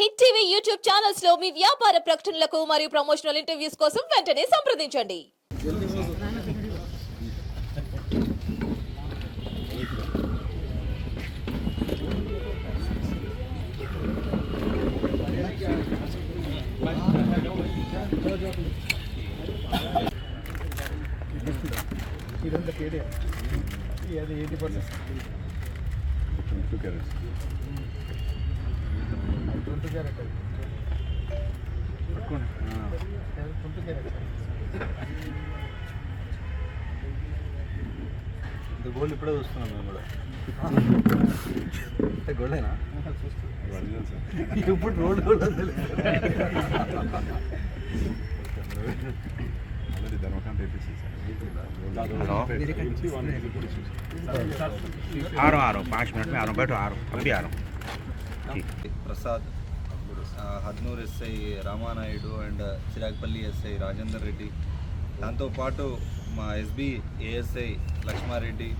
Hit TV YouTube channels లో మీ వ్యాపార ప్రకటనలకు మరియు ప్రమోషనల్ ఇంటర్వ్యూస్ కోసం వెంటనే సంప్రదించండి. ఇదంతా కేడే అది 80% 22 క్యారెట్స్ 22 క్యారెట్ పట్టుకోండి 22 క్యారెట్ ఇది గోల్డ్ ఇప్పుడే చూస్తున్నాం మేము కూడా అంటే గోల్డేనా ఒరిజినల్ సార్. ఇప్పుడు రోడ్ గోల్డ్ ఆల్రెడీ ధర్మకాంత్ వేపించింది సార్. आ रहा हूँ 5 मिनट में आ रहा हूँ बैठो आ रहा हूँ अभी आ रहा हूँ Prasad Hadnoor SI Ramanaidu and Chiragpalli SI Rajender Reddy, దాంతోపాటు మా ఎస్బీ ఏఎస్ఐ లక్ష్మారెడ్డి,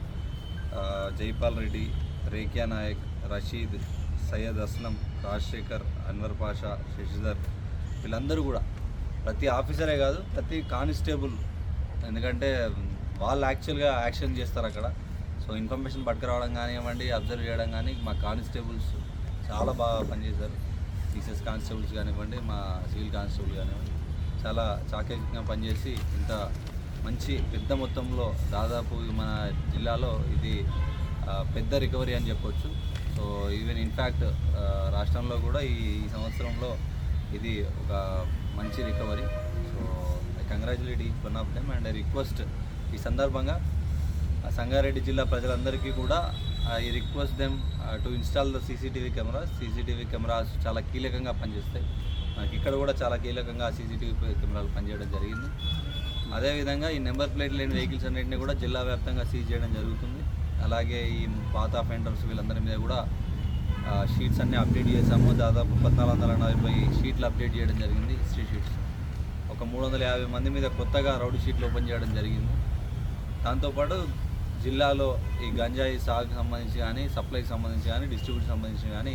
జైపాల్ రెడ్డి, రేఖ్యా నాయక్, రషీద్, సయ్యద్ అస్లం, రాజశేఖర్, అన్వర్ పాషా, శశిధర్, వీళ్ళందరూ కూడా ప్రతి ఆఫీసరే కాదు ప్రతి కానిస్టేబుల్, ఎందుకంటే వాళ్ళు యాక్చువల్గా యాక్షన్ చేస్తారు అక్కడ. సో ఇన్ఫర్మేషన్ పట్టుకురావడం కానివ్వండి, అబ్జర్వ్ చేయడం కానీ మా కానిస్టేబుల్స్ చాలా బాగా పనిచేశారు. సిసిఎస్ కానిస్టేబుల్స్ కానివ్వండి, మా సివిల్ కానిస్టేబుల్ కానివ్వండి, చాలా చాకచక్యంగా పనిచేసి ఇంత మంచి పెద్ద మొత్తంలో దాదాపు మన జిల్లాలో ఇది పెద్ద రికవరీ అని చెప్పొచ్చు. సో ఈవెన్ ఇన్ఫ్యాక్ట్ రాష్ట్రంలో కూడా ఈ సంవత్సరంలో ఇది ఒక మంచి recovery. So I congratulate each one of them and I request ఈ సందర్భంగా సంగారెడ్డి జిల్లా ప్రజలందరికీ కూడా I request them to install the CCTV cameras. CCTV cameras చాలా కీలకంగా పనిచేస్తాయి. మనకి ఇక్కడ కూడా చాలా కీలకంగా సీసీటీవీ కెమెరాలు పనిచేయడం జరిగింది. అదేవిధంగా ఈ నెంబర్ ప్లేట్ లేని వెహికల్స్ అన్నింటినీ కూడా జిల్లా వ్యాప్తంగా సీజ్ చేయడం జరుగుతుంది. అలాగే ఈ పాత అఫెండర్స్ వీళ్ళందరి మీద కూడా షీట్స్ అన్నీ అప్డేట్ చేశాము. దాదాపు 1440 షీట్లు అప్డేట్ చేయడం జరిగింది. హిస్టరీ షీట్స్ ఒక 350 మంది మీద కొత్తగా రౌడీ షీట్లు ఓపెన్ చేయడం జరిగింది. దాంతోపాటు జిల్లాలో ఈ గంజాయి సాగుకు సంబంధించి కానీ, సప్లైకి సంబంధించి కానీ, డిస్ట్రిబ్యూషన్ సంబంధించి కానీ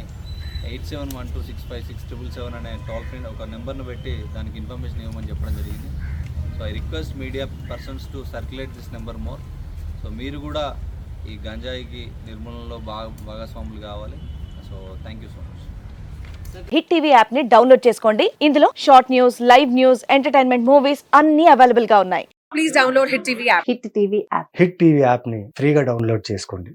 8712656777 అనే టోల్ ఫ్రీ ఒక నెంబర్ను పెట్టి దానికి ఇన్ఫర్మేషన్ ఇవ్వమని చెప్పడం జరిగింది. So I request media persons to circulate this number more. So మీరు కూడా ఈ గంజాయికి నిర్మూలనలో భాగస్వాములు కావాలి. So thank you so much. Hit TV app ని డౌన్లోడ్ చేసుకోండి. ఇందులో short news, live news, entertainment movies అన్ని అవైలబుల్ గా ఉన్నాయి. Please download Hit TV app. Hit TV app hit TV యాప్ని ఫ్రీగా డౌన్లోడ్ చేసుకోండి.